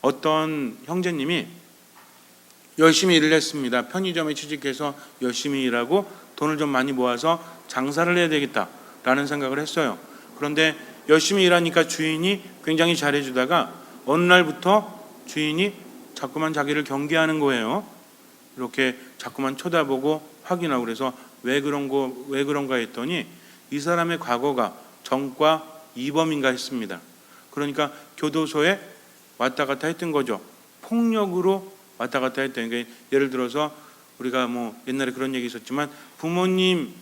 어떤 형제님이 열심히 일을 했습니다. 편의점에 취직해서 열심히 일하고 돈을 좀 많이 모아서 장사를 해야 되겠다라는 생각을 했어요. 그런데 열심히 일하니까 주인이 굉장히 잘해주다가 어느 날부터 주인이 자꾸만 자기를 경계하는 거예요. 이렇게 자꾸만 쳐다보고 확인하고. 그래서 왜 그런가 했더니 이 사람의 과거가 전과 이범인가 했습니다. 그러니까 교도소에 왔다 갔다 했던 거죠. 폭력으로 왔다 갔다 했던 게, 예를 들어서 우리가 옛날에 그런 얘기 있었지만 부모님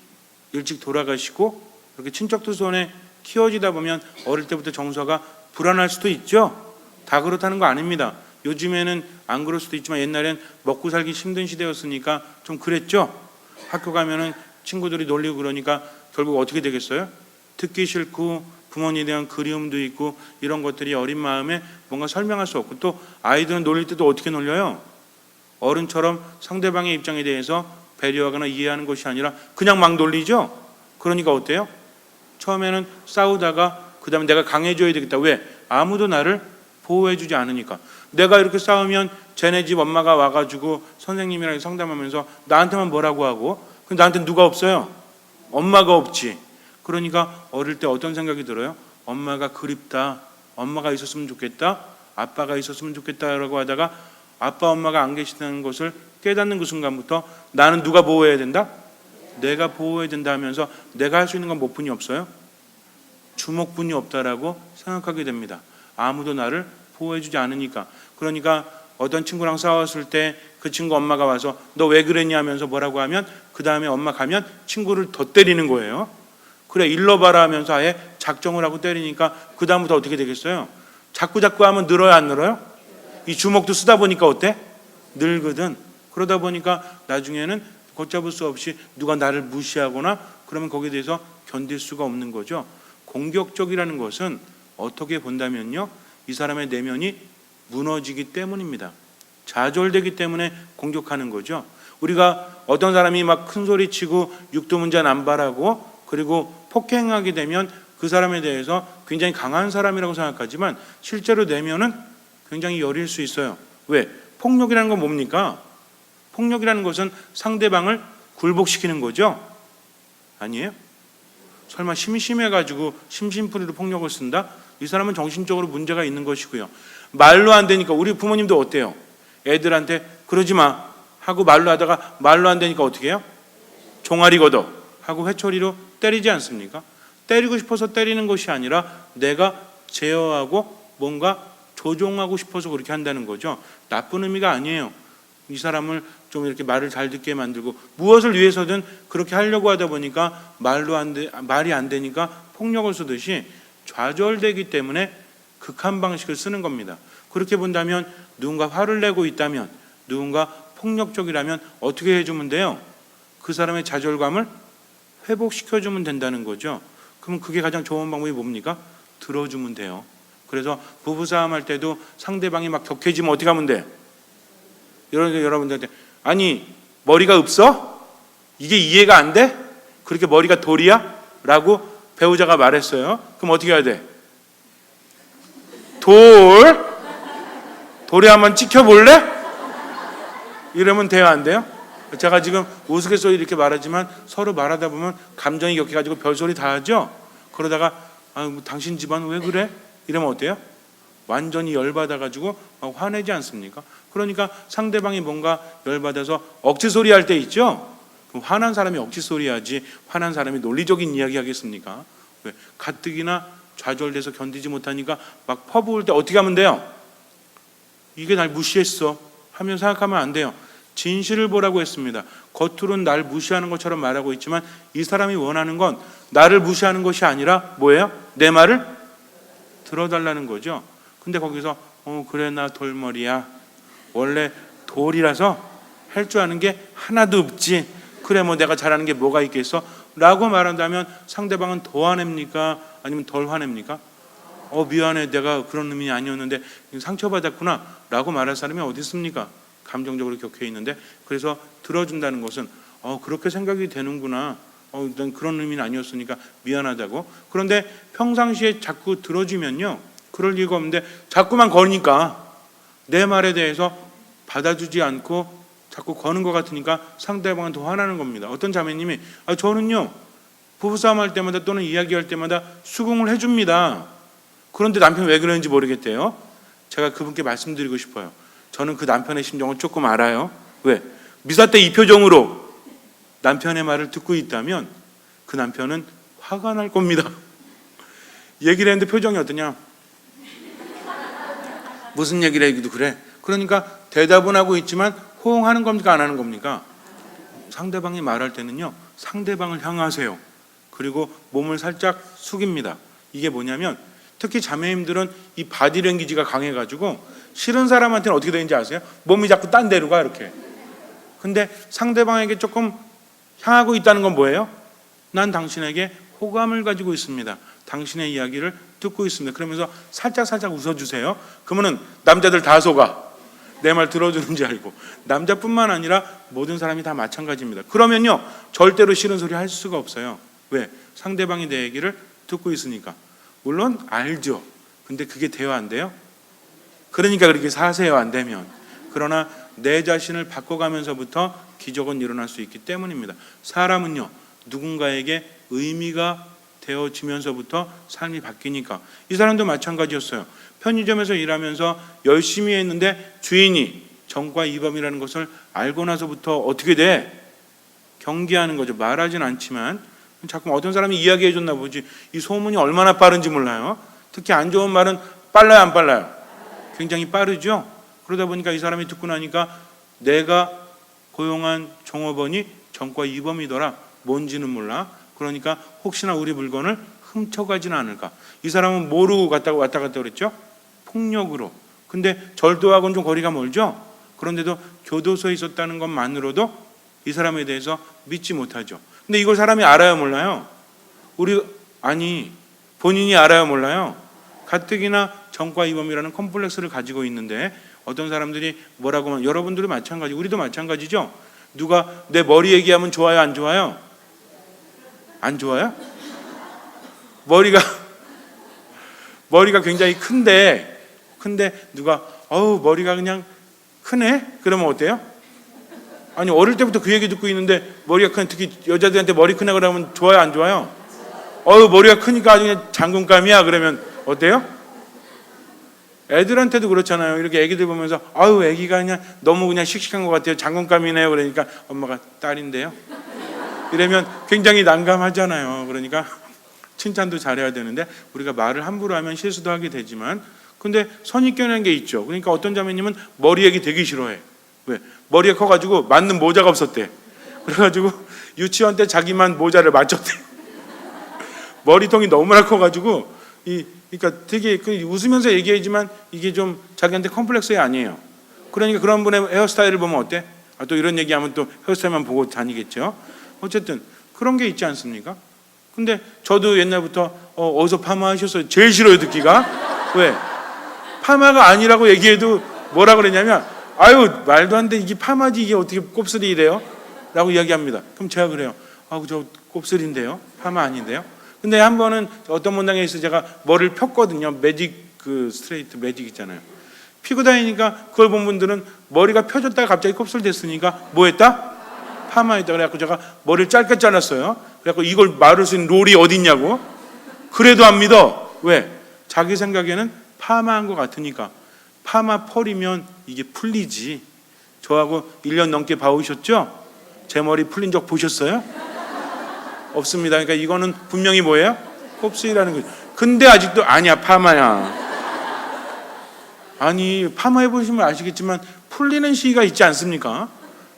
일찍 돌아가시고 이렇게 친척들 손에 키워지다 보면 어릴 때부터 정서가 불안할 수도 있죠. 다 그렇다는 거 아닙니다. 요즘에는 안 그럴 수도 있지만 옛날엔 먹고 살기 힘든 시대였으니까 좀 그랬죠. 학교 가면은 친구들이 놀리고 그러니까 결국 어떻게 되겠어요? 듣기 싫고 부모님에 대한 그리움도 있고 이런 것들이 어린 마음에 뭔가 설명할 수 없고, 또 아이들은 놀릴 때도 어떻게 놀려요? 어른처럼 상대방의 입장에 대해서 배려하거나 이해하는 것이 아니라 그냥 막 놀리죠. 그러니까 어때요? 처음에는 싸우다가 그 다음에 내가 강해져야 되겠다. 왜? 아무도 나를 보호해주지 않으니까. 내가 이렇게 싸우면 쟤네 집 엄마가 와가지고 선생님이랑 상담하면서 나한테만 뭐라고 하고, 나한테 누가 없어요? 엄마가 없지. 그러니까 어릴 때 어떤 생각이 들어요? 엄마가 그립다, 엄마가 있었으면 좋겠다, 아빠가 있었으면 좋겠다라고 하다가 아빠 엄마가 안 계시다는 것을 깨닫는 그 순간부터 나는 누가 보호해야 된다? 내가 보호해야 된다 하면서 내가 할 수 있는 건 뭐뿐이 없어요? 주먹뿐이 없다라고 생각하게 됩니다. 아무도 나를 보호해주지 않으니까. 그러니까 어떤 친구랑 싸웠을 때 그 친구 엄마가 와서 너 왜 그랬냐 하면서 뭐라고 하면 그 다음에 엄마 가면 친구를 더 때리는 거예요. 그래 일러봐라 하면서 아예 작정을 하고 때리니까 그 다음부터 어떻게 되겠어요? 자꾸 하면 늘어요, 안 늘어요? 이 주먹도 쓰다 보니까 어때? 늘거든. 그러다 보니까 나중에는 걷잡을 수 없이 누가 나를 무시하거나 그러면 거기에 대해서 견딜 수가 없는 거죠. 공격적이라는 것은 어떻게 본다면요, 이 사람의 내면이 무너지기 때문입니다. 좌절되기 때문에 공격하는 거죠. 우리가 어떤 사람이 막 큰 소리 치고 육두문자 남발하고 그리고 폭행하게 되면 그 사람에 대해서 굉장히 강한 사람이라고 생각하지만 실제로 내면은 굉장히 여릴 수 있어요. 왜? 폭력이라는 건 뭡니까? 폭력이라는 것은 상대방을 굴복시키는 거죠. 아니에요? 설마 심심해가지고 심심풀이로 폭력을 쓴다? 이 사람은 정신적으로 문제가 있는 것이고요. 말로 안 되니까, 우리 부모님도 어때요? 애들한테 그러지 마 하고 말로 하다가 말로 안 되니까 어떻게 해요? 종아리 걷어 하고 회초리로 때리지 않습니까? 때리고 싶어서 때리는 것이 아니라 내가 제어하고 뭔가 조종하고 싶어서 그렇게 한다는 거죠. 나쁜 의미가 아니에요. 이 사람을 좀 이렇게 말을 잘 듣게 만들고 무엇을 위해서든 그렇게 하려고 하다 보니까 말이 안 되니까 폭력을 쓰듯이 좌절되기 때문에 극한 방식을 쓰는 겁니다. 그렇게 본다면 누군가 화를 내고 있다면, 누군가 폭력적이라면 어떻게 해주면 돼요? 그 사람의 좌절감을 회복시켜주면 된다는 거죠. 그럼 그게 가장 좋은 방법이 뭡니까? 들어주면 돼요. 그래서 부부싸움 할 때도 상대방이 막 격해지면 어떻게 하면 돼? 여러분들한테 아니 머리가 없어? 이게 이해가 안 돼? 그렇게 머리가 돌이야? 라고 배우자가 말했어요. 그럼 어떻게 해야 돼? 돌에 한번 찍혀볼래? 이러면 돼요, 안 돼요? 제가 지금 우스갯소리 이렇게 말하지만 서로 말하다 보면 감정이 격해가지고 별소리 다 하죠. 그러다가 당신 집안 왜 그래? 이러면 어때요? 완전히 열받아가지고 화내지 않습니까? 그러니까 상대방이 뭔가 열받아서 억지소리 할 때 있죠. 그럼 화난 사람이 억지소리 하지 화난 사람이 논리적인 이야기 하겠습니까? 왜? 가뜩이나 좌절돼서 견디지 못하니까 막 퍼부을 때 어떻게 하면 돼요? 이게 날 무시했어 하면 생각하면 안 돼요. 진실을 보라고 했습니다. 겉으로는 날 무시하는 것처럼 말하고 있지만 이 사람이 원하는 건 나를 무시하는 것이 아니라 뭐예요? 내 말을 들어달라는 거죠. 근데 거기서 그래 나 돌머리야, 원래 돌이라서 할 줄 아는 게 하나도 없지, 그래 뭐 내가 잘하는 게 뭐가 있겠어? 라고 말한다면 상대방은 더 화냅니까? 아니면 덜 화냅니까? 미안해, 내가 그런 의미 아니었는데 상처받았구나 라고 말할 사람이 어디 있습니까? 감정적으로 격해 있는데. 그래서 들어준다는 것은 그렇게 생각이 되는구나, 난 그런 의미는 아니었으니까 미안하다고. 그런데 평상시에 자꾸 들어주면요, 그럴 이유가 없는데 자꾸만 거니까 내 말에 대해서 받아주지 않고 자꾸 거는 것 같으니까 상대방은 더 화나는 겁니다. 어떤 자매님이 저는요 부부싸움 할 때마다 또는 이야기할 때마다 수긍을 해줍니다. 그런데 남편이 왜 그러는지 모르겠대요. 제가 그분께 말씀드리고 싶어요. 저는 그 남편의 심정을 조금 알아요. 왜? 미사 때 이 표정으로 남편의 말을 듣고 있다면 그 남편은 화가 날 겁니다. 얘기를 했는데 표정이 어떠냐? 무슨 얘기를 해도 그래. 그러니까 대답은 하고 있지만 호응하는 겁니까? 안 하는 겁니까? 상대방이 말할 때는요 상대방을 향하세요. 그리고 몸을 살짝 숙입니다. 이게 뭐냐면 특히 자매님들은 이 바디랭귀지가 강해가지고 싫은 사람한테는 어떻게 되는지 아세요? 몸이 자꾸 딴 데로 가 이렇게. 근데 상대방에게 조금 향하고 있다는 건 뭐예요? 난 당신에게 호감을 가지고 있습니다. 당신의 이야기를 듣고 있습니다. 그러면서 살짝 웃어주세요. 그러면은 남자들 다 속아. 내 말 들어주는지 알고. 남자뿐만 아니라 모든 사람이 다 마찬가지입니다. 그러면요 절대로 싫은 소리 할 수가 없어요. 왜? 상대방이 내 얘기를 듣고 있으니까. 물론 알죠. 근데 그게 돼야 안 돼요? 그러니까 그렇게 사세요. 안 되면. 그러나 내 자신을 바꿔가면서부터 기적은 일어날 수 있기 때문입니다. 사람은요 누군가에게 의미가 되어지면서부터 삶이 바뀌니까. 이 사람도 마찬가지였어요. 편의점에서 일하면서 열심히 했는데 주인이 정과 이범이라는 것을 알고 나서부터 어떻게 돼? 경계하는 거죠. 말하진 않지만 자꾸 어떤 사람이 이야기해 줬나 보지. 이 소문이 얼마나 빠른지 몰라요. 특히 안 좋은 말은 빨라요 안 빨라요? 굉장히 빠르죠. 그러다 보니까 이 사람이 듣고 나니까 내가 고용한 종업원이 정과 이범이더라. 뭔지는 몰라. 그러니까 혹시나 우리 물건을 훔쳐가지는 않을까. 이 사람은 뭐로 왔다 갔다 그랬죠? 폭력으로. 근데 절도하고는 좀 거리가 멀죠. 그런데도 교도소에 있었다는 것만으로도 이 사람에 대해서 믿지 못하죠. 근데 이걸 사람이 알아요 몰라요? 본인이 알아요 몰라요? 가뜩이나 정과 이범이라는 컴플렉스를 가지고 있는데 어떤 사람들이 뭐라고 하면 여러분들도 마찬가지, 우리도 마찬가지죠. 누가 내 머리 얘기하면 좋아요 안 좋아요? 안 좋아요? 머리가 굉장히 큰데 누가 머리가 그냥 크네? 그러면 어때요? 아니 어릴 때부터 그 얘기 듣고 있는데 머리가 큰, 특히 여자들한테 머리 크네 그러면 좋아요 안 좋아요? 머리가 크니까 아주 그냥 장군감이야 그러면 어때요? 애들한테도 그렇잖아요. 이렇게 애기들 보면서 애기가 그냥 너무 그냥 씩씩한 것 같아요. 장군감이네요. 그러니까 엄마가 딸인데요. 이러면 굉장히 난감하잖아요. 그러니까 칭찬도 잘해야 되는데 우리가 말을 함부로 하면 실수도 하게 되지만 근데 선입견이라는 게 있죠. 그러니까 어떤 자매님은 머리 얘기 되게 싫어해. 왜? 머리가 커가지고 맞는 모자가 없었대. 그래가지고 유치원 때 자기만 모자를 맞췄대. 머리통이 너무나 커가지고 그러니까 되게 웃으면서 얘기하지만 이게 좀 자기한테 컴플렉스가 아니에요. 그러니까 그런 분의 헤어스타일을 보면 어때? 또 이런 얘기하면 또 헤어스타일만 보고 다니겠죠. 어쨌든 그런 게 있지 않습니까? 근데 저도 옛날부터 어디서 파마하셨어요? 제일 싫어요 듣기가. 왜? 파마가 아니라고 얘기해도 뭐라 그러냐면 말도 안 돼. 이게 파마지 이게 어떻게 곱슬이 이래요? 라고 이야기합니다. 그럼 제가 그래요. 저 곱슬인데요. 파마 아닌데요. 근데 한 번은 어떤 문당에 있어서 제가 머리를 폈거든요. 매직 스트레이트 매직 있잖아요. 피고 다니니까 그걸 본 분들은 머리가 펴졌다가 갑자기 곱슬 됐으니까 뭐 했다? 파마했다. 그래갖고 제가 머리를 짧게 잘랐어요. 그래갖고 이걸 마를 수 있는 롤이 어디 있냐고. 그래도 안 믿어. 왜? 자기 생각에는 파마한 것 같으니까. 파마 펄이면 이게 풀리지. 저하고 1년 넘게 봐오셨죠? 제 머리 풀린 적 보셨어요? 없습니다. 그러니까 이거는 분명히 뭐예요? 곱슬이라는 거죠. 근데 아직도 아니야 파마야. 아니 파마해 보시면 아시겠지만 풀리는 시기가 있지 않습니까?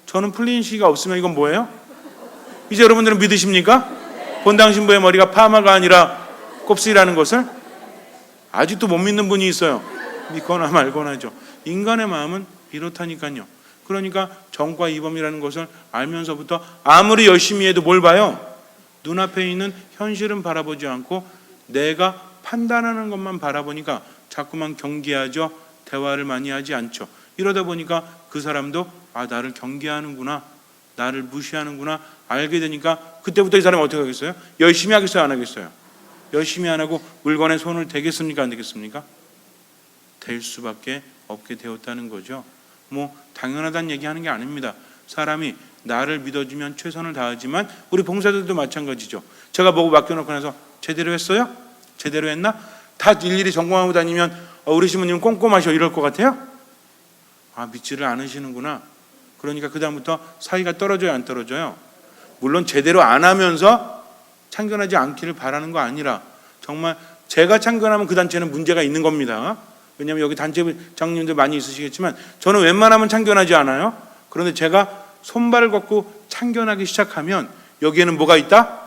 저는 풀리는 시기가 없으면 이건 뭐예요? 이제 여러분들은 믿으십니까? 본당 신부의 머리가 파마가 아니라 곱슬이라는 것을? 아직도 못 믿는 분이 있어요. 믿거나 말거나죠. 인간의 마음은 이렇다니까요. 그러니까 정과 이범이라는 것을 알면서부터 아무리 열심히 해도 뭘 봐요? 눈앞에 있는 현실은 바라보지 않고 내가 판단하는 것만 바라보니까 자꾸만 경계하죠. 대화를 많이 하지 않죠. 이러다 보니까 그 사람도 나를 경계하는구나, 나를 무시하는구나 알게 되니까 그때부터 이 사람이 어떻게 하겠어요? 열심히 하겠어요? 안 하겠어요? 열심히 안 하고 물건에 손을 대겠습니까? 안 대겠습니까? 될 수밖에 없게 되었다는 거죠. 뭐 당연하다는 얘기하는 게 아닙니다. 사람이 나를 믿어주면 최선을 다하지만 우리 봉사자들도 마찬가지죠. 제가 보고 맡겨놓고 나서 제대로 했어요? 제대로 했나? 다 일일이 점검하고 다니면 우리 신부님 꼼꼼하셔 이럴 것 같아요? 믿지를 않으시는구나. 그러니까 그 다음부터 사이가 떨어져요, 안 떨어져요? 물론 제대로 안 하면서 참견하지 않기를 바라는 거 아니라 정말 제가 참견하면 그 단체는 문제가 있는 겁니다. 왜냐하면 여기 단체장님들 많이 있으시겠지만 저는 웬만하면 참견하지 않아요. 그런데 제가 손발을 걷고 참견하기 시작하면 여기에는 뭐가 있다?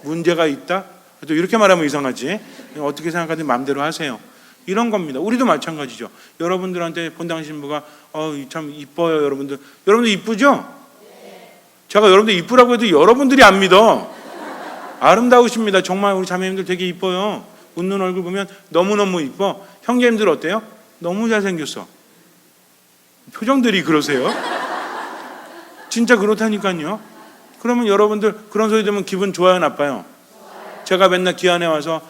문제가 있다? 또 이렇게 말하면 이상하지. 어떻게 생각하든 마음대로 하세요. 이런 겁니다. 우리도 마찬가지죠. 여러분들한테 본당 신부가 참 이뻐요. 여러분들 이쁘죠? 제가 여러분들 이쁘라고 해도 여러분들이 안 믿어. 아름다우십니다. 정말 우리 자매님들 되게 이뻐요. 웃는 얼굴 보면 너무너무 이뻐. 형제님들 어때요? 너무 잘생겼어. 표정들이 그러세요? 진짜 그렇다니까요. 그러면 여러분들 그런 소리 들으면 기분 좋아요, 나빠요? 제가 맨날 기안에 와서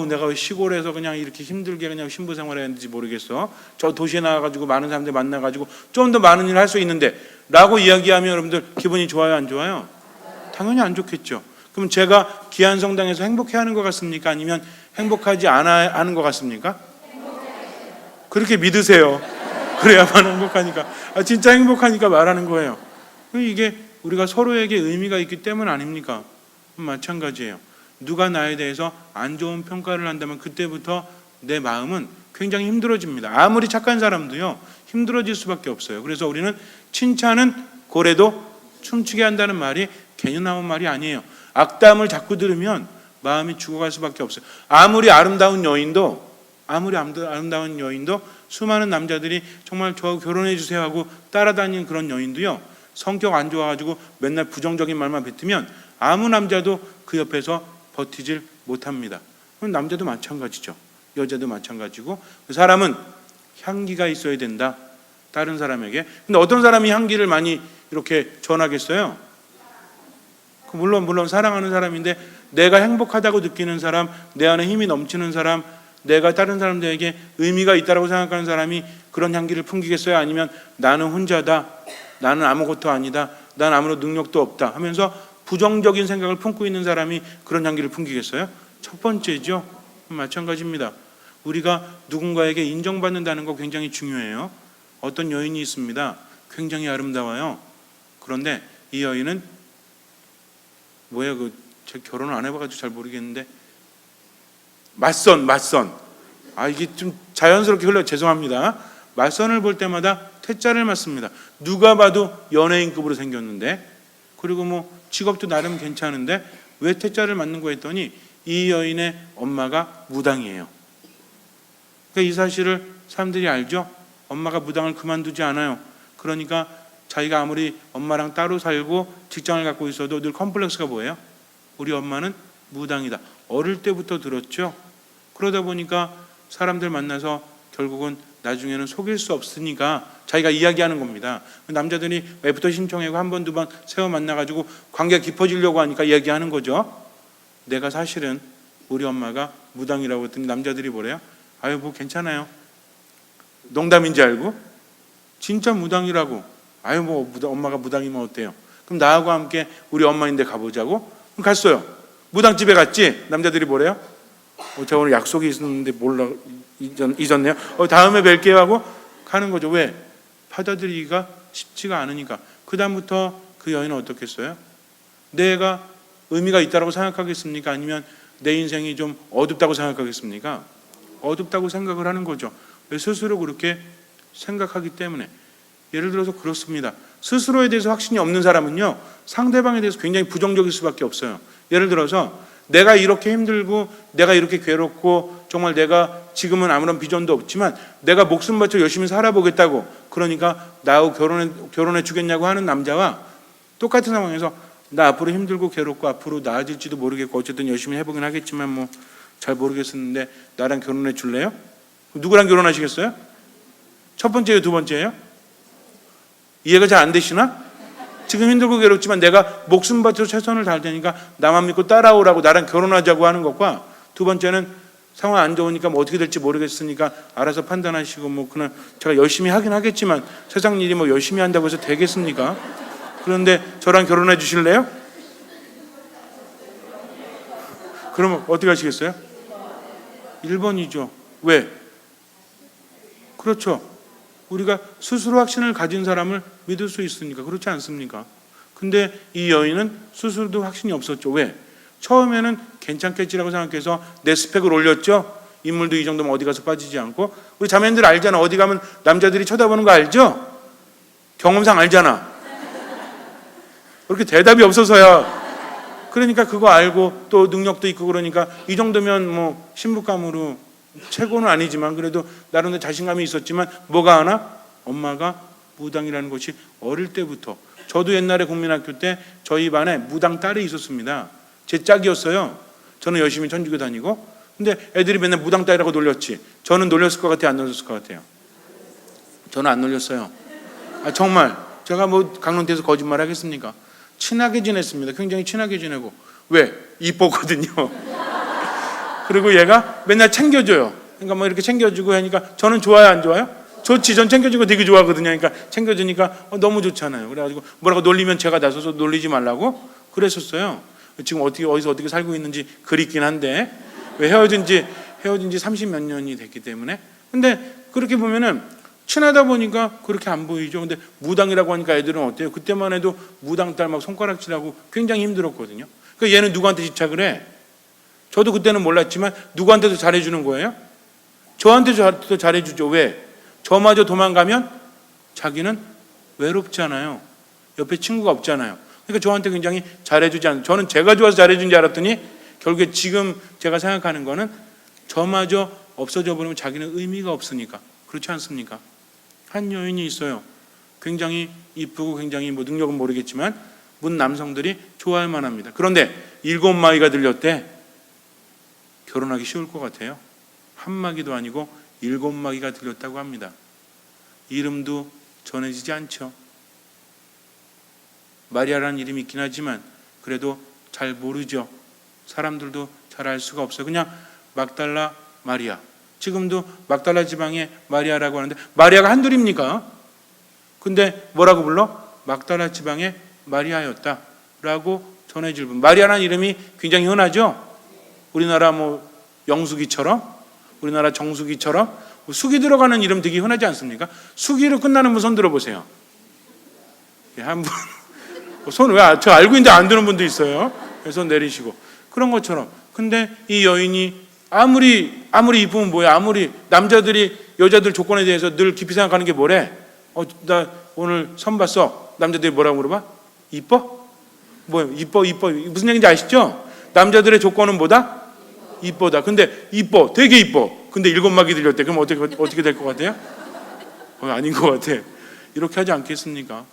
내가 왜 시골에서 그냥 이렇게 힘들게 그냥 신부 생활했는지 모르겠어. 저 도시에 나와가지고 많은 사람들 만나가지고 좀 더 많은 일을 할 수 있는데 라고 이야기하면 여러분들 기분이 좋아요, 안 좋아요? 당연히 안 좋겠죠. 그럼 제가 기안 성당에서 행복해하는 것 같습니까? 아니면 행복하지 않아 하는 것 같습니까? 그렇게 믿으세요. 그래야만 행복하니까. 진짜 행복하니까 말하는 거예요. 이게 우리가 서로에게 의미가 있기 때문 아닙니까? 마찬가지예요. 누가 나에 대해서 안 좋은 평가를 한다면 그때부터 내 마음은 굉장히 힘들어집니다. 아무리 착한 사람도요 힘들어질 수밖에 없어요. 그래서 우리는 칭찬은 고래도 춤추게 한다는 말이 개념 나온 말이 아니에요. 악담을 자꾸 들으면 마음이 죽어갈 수밖에 없어요. 아무리 아름다운 여인도 수많은 남자들이 정말 저하고 결혼해 주세요 하고 따라다니는 그런 여인도요 성격 안 좋아가지고 맨날 부정적인 말만 뱉으면 아무 남자도 그 옆에서 버티질 못합니다. 그럼 남자도 마찬가지죠. 여자도 마찬가지고 그 사람은 향기가 있어야 된다. 다른 사람에게. 근데 어떤 사람이 향기를 많이 이렇게 전하겠어요? 물론 사랑하는 사람인데 내가 행복하다고 느끼는 사람, 내 안에 힘이 넘치는 사람, 내가 다른 사람들에게 의미가 있다고 생각하는 사람이 그런 향기를 풍기겠어요? 아니면 나는 혼자다, 나는 아무것도 아니다, 난 아무런 능력도 없다 하면서 부정적인 생각을 품고 있는 사람이 그런 향기를 풍기겠어요? 첫 번째죠. 마찬가지입니다. 우리가 누군가에게 인정받는다는 거 굉장히 중요해요. 어떤 여인이 있습니다. 굉장히 아름다워요. 그런데 이 여인은 제가 결혼을 안 해봐가지고 잘 모르겠는데 맞선. 이게 좀 자연스럽게 흘러 죄송합니다. 맞선을 볼 때마다 퇴짜를 맞습니다. 누가 봐도 연예인급으로 생겼는데 그리고 직업도 나름 괜찮은데 왜 퇴짜를 맞는 거 했더니 이 여인의 엄마가 무당이에요. 그러니까 이 사실을 사람들이 알죠. 엄마가 무당을 그만두지 않아요. 그러니까 자기가 아무리 엄마랑 따로 살고 직장을 갖고 있어도 늘 컴플렉스가 뭐예요? 우리 엄마는 무당이다. 어릴 때부터 들었죠. 그러다 보니까 사람들 만나서 결국은 나중에는 속일 수 없으니까 자기가 이야기하는 겁니다. 남자들이 애프터 신청하고 한 번, 두 번 세워 만나가지고 관계가 깊어지려고 하니까 이야기하는 거죠. 내가 사실은 우리 엄마가 무당이라고 했더니 남자들이 뭐래요? 괜찮아요. 농담인지 알고 진짜 무당이라고. 엄마가 무당이면 어때요? 그럼 나하고 함께 우리 엄마인데 가보자고? 그럼 갔어요. 무당집에 갔지? 남자들이 뭐래요? 제가 오늘 약속이 있었는데 몰라 잊었네요. 다음에 뵐게요 하고 가는 거죠. 왜? 받아들이기가 쉽지가 않으니까. 그 다음부터 그 여인은 어떻겠어요? 내가 의미가 있다고 생각하겠습니까? 아니면 내 인생이 좀 어둡다고 생각하겠습니까? 어둡다고 생각을 하는 거죠. 왜? 스스로 그렇게 생각하기 때문에. 예를 들어서 그렇습니다. 스스로에 대해서 확신이 없는 사람은요 상대방에 대해서 굉장히 부정적일 수밖에 없어요. 예를 들어서 내가 이렇게 힘들고 내가 이렇게 괴롭고 정말 내가 지금은 아무런 비전도 없지만 내가 목숨 바쳐 열심히 살아보겠다고, 그러니까 나하고 결혼해 주겠냐고 하는 남자와 똑같은 상황에서 나 앞으로 힘들고 괴롭고 앞으로 나아질지도 모르겠고 어쨌든 열심히 해보긴 하겠지만 잘 모르겠었는데 나랑 결혼해 줄래요? 누구랑 결혼하시겠어요? 첫 번째예요, 두 번째예요? 이해가 잘 안 되시나? 지금 힘들고 괴롭지만 내가 목숨 바쳐 최선을 다할 테니까 나만 믿고 따라오라고 나랑 결혼하자고 하는 것과, 두 번째는 상황 안 좋으니까 뭐 어떻게 될지 모르겠으니까 알아서 판단하시고 뭐 그냥 제가 열심히 하긴 하겠지만 세상 일이 뭐 열심히 한다고 해서 되겠습니까? 그런데 저랑 결혼해 주실래요? 그러면 어떻게 하시겠어요? 1번이죠. 왜? 그렇죠. 우리가 스스로 확신을 가진 사람을 믿을 수 있으니까. 그렇지 않습니까? 근데 이 여인은 스스로도 확신이 없었죠. 왜? 처음에는 괜찮겠지라고 생각해서 내 스펙을 올렸죠. 인물도 이 정도면 어디 가서 빠지지 않고. 우리 자매님들 알잖아. 어디 가면 남자들이 쳐다보는 거 알죠? 경험상 알잖아. 그렇게 대답이 없어서야. 그러니까 그거 알고 또 능력도 있고 그러니까 이 정도면 뭐 신부감으로 최고는 아니지만 그래도 나름대로 자신감이 있었지만 뭐가 하나? 엄마가 무당이라는 것이 어릴 때부터. 저도 옛날에 국민학교 때 저희 반에 무당 딸이 있었습니다. 제 짝이었어요. 저는 열심히 천주교 다니고. 근데 애들이 맨날 무당 딸이라고 놀렸지. 저는 놀렸을 것 같아요? 안 놀렸을 것 같아요? 저는 안 놀렸어요. 정말 제가 뭐 강론대에서 거짓말 하겠습니까? 친하게 지냈습니다. 굉장히 친하게 지내고. 왜? 이뻤거든요. 그리고 얘가 맨날 챙겨줘요. 그러니까 뭐 이렇게 챙겨주고 하니까 저는 좋아요, 안 좋아요? 좋지. 전 챙겨주고 되게 좋아하거든요. 그러니까 챙겨주니까 너무 좋잖아요. 그래가지고 뭐라고 놀리면 제가 나서서 놀리지 말라고 그랬었어요. 지금 어디서 어떻게 살고 있는지 그립긴 한데 왜 헤어진 지 30몇 년이 됐기 때문에. 근데 그렇게 보면은 친하다 보니까 그렇게 안 보이죠. 근데 무당이라고 하니까 애들은 어때요? 그때만 해도 무당 딸 막 손가락질하고 굉장히 힘들었거든요. 그러니까 얘는 누구한테 집착을 해? 저도 그때는 몰랐지만 누구한테도 잘해주는 거예요? 저한테도 잘해주죠. 왜? 저마저 도망가면 자기는 외롭잖아요. 옆에 친구가 없잖아요. 그러니까 저한테 굉장히 잘해주지 않아요. 저는 제가 좋아서 잘해준 줄 알았더니 결국에 지금 제가 생각하는 거는 저마저 없어져 버리면 자기는 의미가 없으니까. 그렇지 않습니까? 한 여인이 있어요. 굉장히 이쁘고 굉장히 뭐 능력은 모르겠지만 문 남성들이 좋아할 만합니다. 그런데 7마귀가 들렸대. 결혼하기 쉬울 것 같아요? 한 마귀도 아니고 7마귀가 들렸다고 합니다. 이름도 전해지지 않죠. 마리아라는 이름이 있긴 하지만 그래도 잘 모르죠. 사람들도 잘 알 수가 없어요. 그냥 막달라 마리아. 지금도 막달라 지방에 마리아라고 하는데 마리아가 한둘입니까? 근데 뭐라고 불러? 막달라 지방의 마리아였다라고 전해질 분. 마리아라는 이름이 굉장히 흔하죠. 우리나라 뭐 영숙이처럼, 우리나라 정숙이처럼 숙이 들어가는 이름 되게 흔하지 않습니까? 숙이로 끝나는 분 손 들어보세요. 한 분 손 왜 저 알고 있는데 안 드는 분도 있어요. 손 내리시고 그런 것처럼. 근데 이 여인이 아무리 이쁘면 뭐야? 아무리 남자들이 여자들 조건에 대해서 늘 깊이 생각하는 게 뭐래? 나 오늘 선 봤어. 남자들이 뭐라고 물어봐? 이뻐? 뭐요? 이뻐. 무슨 얘기인지 아시죠? 남자들의 조건은 뭐다? 이뻐다. 근데 이뻐, 되게 이뻐. 근데 7마귀 들렸대. 그럼 어떻게 될 것 같아요? 아닌 것 같아. 이렇게 하지 않겠습니까?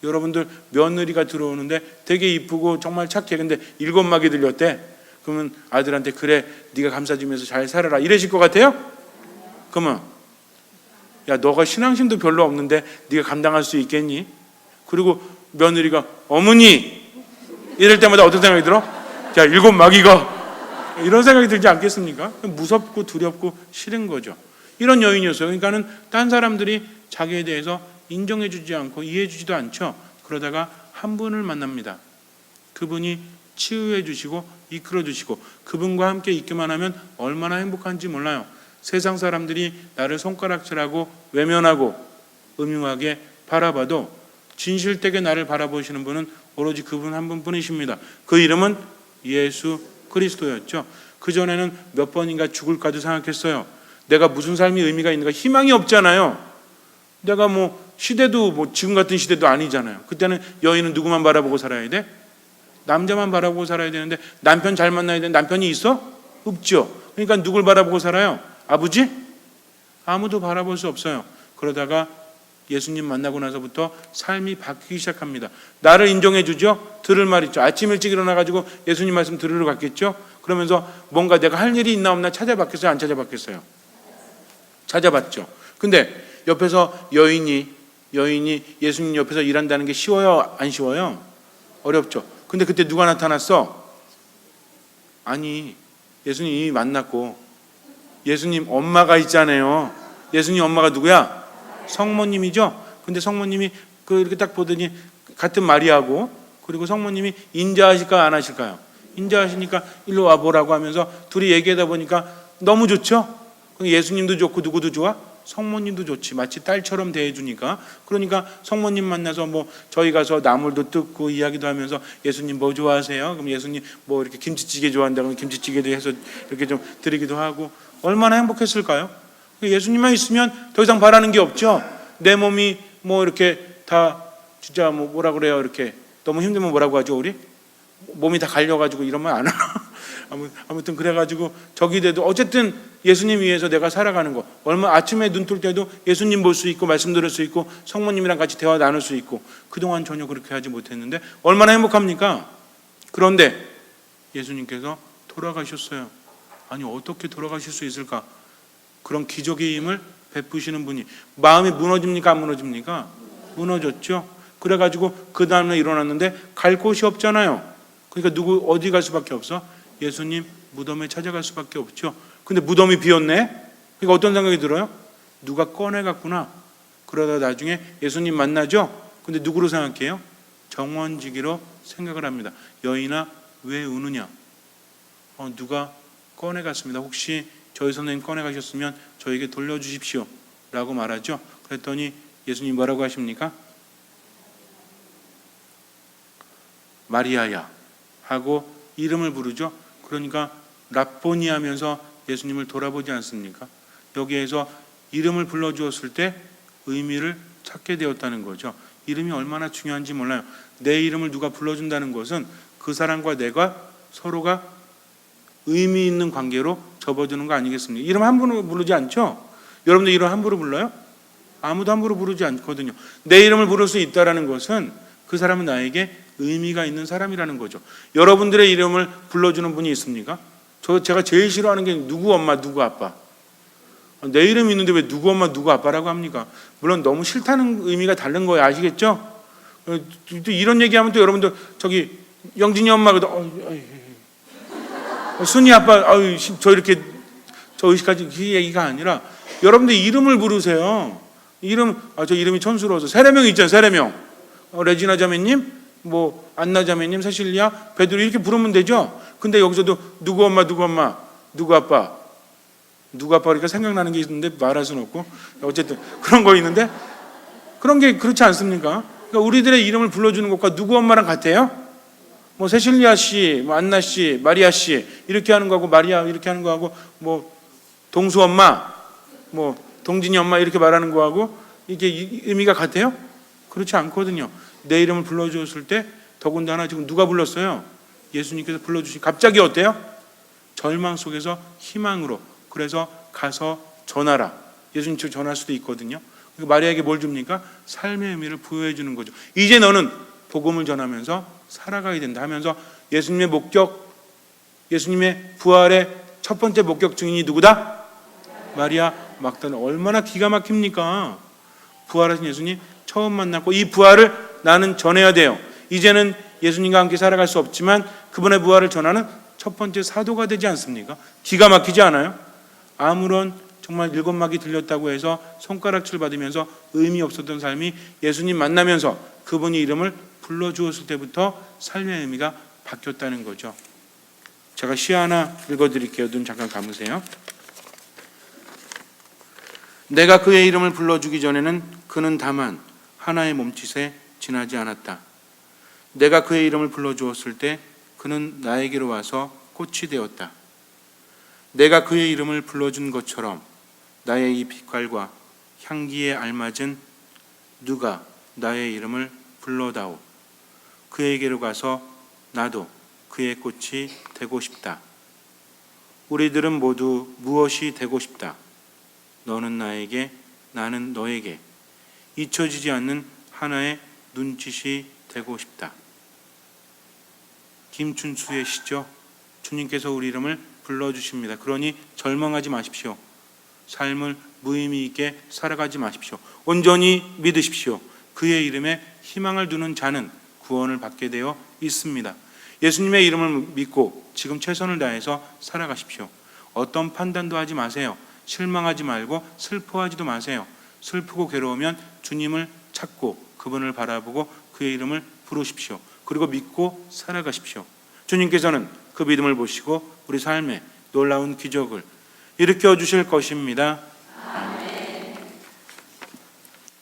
여러분들 며느리가 들어오는데 되게 이쁘고 정말 착해. 근데 7마귀 들렸대. 그러면 아들한테 그래 네가 감싸주면서 잘 살아라 이러실 것 같아요? 그러면 야 너가 신앙심도 별로 없는데 네가 감당할 수 있겠니? 그리고 며느리가 어머니 이럴 때마다 어떤 생각이 들어? 야 7마귀가 이런 생각이 들지 않겠습니까? 무섭고 두렵고 싫은 거죠. 이런 여인이었어요. 그러니까는 딴 사람들이 자기에 대해서 인정해주지 않고 이해해주지도 않죠. 그러다가 한 분을 만납니다. 그분이 치유해 주시고 이끌어 주시고 그분과 함께 있기만 하면 얼마나 행복한지 몰라요. 세상 사람들이 나를 손가락질하고 외면하고 음흉하게 바라봐도 진실되게 나를 바라보시는 분은 오로지 그분 한 분뿐이십니다. 그 이름은 예수 그리스도였죠. 그전에는 몇 번인가 죽을까도 생각했어요. 내가 무슨 삶이 의미가 있는가. 희망이 없잖아요. 내가 뭐 시대도 뭐 지금 같은 시대도 아니잖아요. 그때는 여인은 누구만 바라보고 살아야 돼? 남자만 바라보고 살아야 되는데 남편 잘 만나야 되는데 남편이 있어? 없죠. 그러니까 누굴 바라보고 살아요? 아버지? 아무도 바라볼 수 없어요. 그러다가 예수님 만나고 나서부터 삶이 바뀌기 시작합니다. 나를 인정해 주죠. 들을 말 있죠. 아침 일찍 일어나가지고 예수님 말씀 들으러 갔겠죠. 그러면서 뭔가 내가 할 일이 있나 없나 찾아봤겠어요? 안 찾아봤겠어요? 찾아봤죠. 근데 옆에서 여인이 예수님 옆에서 일한다는 게 쉬워요? 안 쉬워요? 어렵죠. 근데 그때 누가 나타났어? 아니 예수님이 만났고 예수님 엄마가 있잖아요. 예수님 엄마가 누구야? 성모님이죠. 근데 성모님이 이렇게 딱 보더니 같은 마리아고, 그리고 성모님이 인자하실까요, 안 하실까요? 인자하시니까 일로 와보라고 하면서 둘이 얘기하다 보니까 너무 좋죠. 예수님도 좋고 누구도 좋아? 성모님도 좋지. 마치 딸처럼 대해주니까. 그러니까 성모님 만나서 뭐 저희 가서 나물도 뜯고 이야기도 하면서 예수님 뭐 좋아하세요? 그럼 예수님 뭐 이렇게 김치찌개 좋아한다 그러면 김치찌개도 해서 이렇게 좀 드리기도 하고, 얼마나 행복했을까요? 예수님만 있으면 더 이상 바라는 게 없죠. 내 몸이 뭐 이렇게 다 진짜 뭐 뭐라 그래요? 이렇게 너무 힘들면 뭐라고 하죠, 우리? 몸이 다 갈려가지고 이러면 안 하나? 아무튼 그래가지고 저기 돼도 어쨌든 예수님 위해서 내가 살아가는 거, 얼마 아침에 눈 뜰 때도 예수님 볼 수 있고 말씀 들을 수 있고 성모님이랑 같이 대화 나눌 수 있고, 그동안 전혀 그렇게 하지 못했는데 얼마나 행복합니까? 그런데 예수님께서 돌아가셨어요. 아니 어떻게 돌아가실 수 있을까? 그런 기적의 힘을 베푸시는 분이 마음이 무너집니까, 안 무너집니까? 무너졌죠. 그래가지고 그 다음에 일어났는데 갈 곳이 없잖아요. 그러니까 어디 갈 수밖에 없어? 예수님 무덤에 찾아갈 수밖에 없죠. 근데 무덤이 비었네. 그러니까 어떤 생각이 들어요? 누가 꺼내갔구나. 그러다 나중에 예수님 만나죠. 근데 누구로 생각해요? 정원지기로 생각을 합니다. 여인아 왜 우느냐? 누가 꺼내갔습니다. 혹시 저희 선생님 꺼내가셨으면 저에게 돌려주십시오 라고 말하죠. 그랬더니 예수님 뭐라고 하십니까? 마리아야 하고 이름을 부르죠. 그러니까 랍보니 하면서 예수님을 돌아보지 않습니까? 여기에서 이름을 불러주었을 때 의미를 찾게 되었다는 거죠. 이름이 얼마나 중요한지 몰라요. 내 이름을 누가 불러준다는 것은 그 사람과 내가 서로가 의미 있는 관계로 접어드는 거 아니겠습니까? 이름 함부로 부르지 않죠? 여러분들 이름 함부로 불러요? 아무도 함부로 부르지 않거든요. 내 이름을 부를 수 있다는 것은 그 사람은 나에게 의미가 있는 사람이라는 거죠. 여러분들의 이름을 불러주는 분이 있습니까? 제가 제일 싫어하는 게 누구 엄마 누구 아빠. 내 이름이 있는데 왜 누구 엄마 누구 아빠라고 합니까? 물론 너무 싫다는 의미가 다른 거예요. 아시겠죠? 또 이런 얘기하면 또 여러분들 저기 영진이 엄마가 순이 아빠 저 이렇게 저 의식하지, 그 얘기가 아니라 여러분들 이름을 부르세요. 저 이름이 촌스러워서 세례명 있잖아요. 세례명. 레지나 자매님, 뭐 안나 자매님, 세실리아, 베드로 이렇게 부르면 되죠. 근데 여기서도 누구 엄마 누구 아빠 그러니까 생각나는 게 있는데 말할 수는 없고, 어쨌든 그런 거 있는데 그런 게 그렇지 않습니까? 그러니까 우리들의 이름을 불러주는 것과 누구 엄마랑 같아요? 뭐 세실리아 씨, 뭐 안나 씨, 마리아 씨 이렇게 하는 거하고 마리아 이렇게 하는 거하고 뭐 동수 엄마, 뭐 동진이 엄마 이렇게 말하는 거하고 이게 의미가 같아요? 그렇지 않거든요. 내 이름을 불러주었을 때 더군다나 지금 누가 불렀어요? 예수님께서 불러주신. 갑자기 어때요? 절망 속에서 희망으로. 그래서 가서 전하라. 예수님 즉 전할 수도 있거든요. 마리아에게 뭘 줍니까? 삶의 의미를 부여해 주는 거죠. 이제 너는 복음을 전하면서 살아가야 된다 하면서 예수님의 목격, 예수님의 부활의 첫 번째 목격 증인이 누구다? 마리아 막달라. 얼마나 기가 막힙니까? 부활하신 예수님 처음 만났고 이 부활을 나는 전해야 돼요. 이제는 예수님과 함께 살아갈 수 없지만 그분의 부활을 전하는 첫 번째 사도가 되지 않습니까? 기가 막히지 않아요? 아무런 정말 일곱막이 들렸다고 해서 손가락질 받으면서 의미 없었던 삶이 예수님 만나면서 그분이 이름을 불러주었을 때부터 삶의 의미가 바뀌었다는 거죠. 제가 시 하나 읽어드릴게요. 눈 잠깐 감으세요. 내가 그의 이름을 불러주기 전에는 그는 다만 하나의 몸짓에 지나지 않았다. 내가 그의 이름을 불러주었을 때 그는 나에게로 와서 꽃이 되었다. 내가 그의 이름을 불러준 것처럼 나의 이 빛깔과 향기에 알맞은 누가 나의 이름을 불러다오. 그에게로 가서 나도 그의 꽃이 되고 싶다. 우리들은 모두 무엇이 되고 싶다. 너는 나에게, 나는 너에게 잊혀지지 않는 하나의 눈짓이 되고 싶다. 김춘수의 시죠. 주님께서 우리 이름을 불러주십니다. 그러니 절망하지 마십시오. 삶을 무의미 있게 살아가지 마십시오. 온전히 믿으십시오. 그의 이름에 희망을 두는 자는 구원을 받게 되어 있습니다. 예수님의 이름을 믿고 지금 최선을 다해서 살아가십시오. 어떤 판단도 하지 마세요. 실망하지 말고 슬퍼하지도 마세요. 슬프고 괴로우면 주님을 찾고 그분을 바라보고 그의 이름을 부르십시오. 그리고 믿고 살아가십시오. 주님께서는 그 믿음을 보시고 우리 삶에 놀라운 기적을 일으켜 주실 것입니다.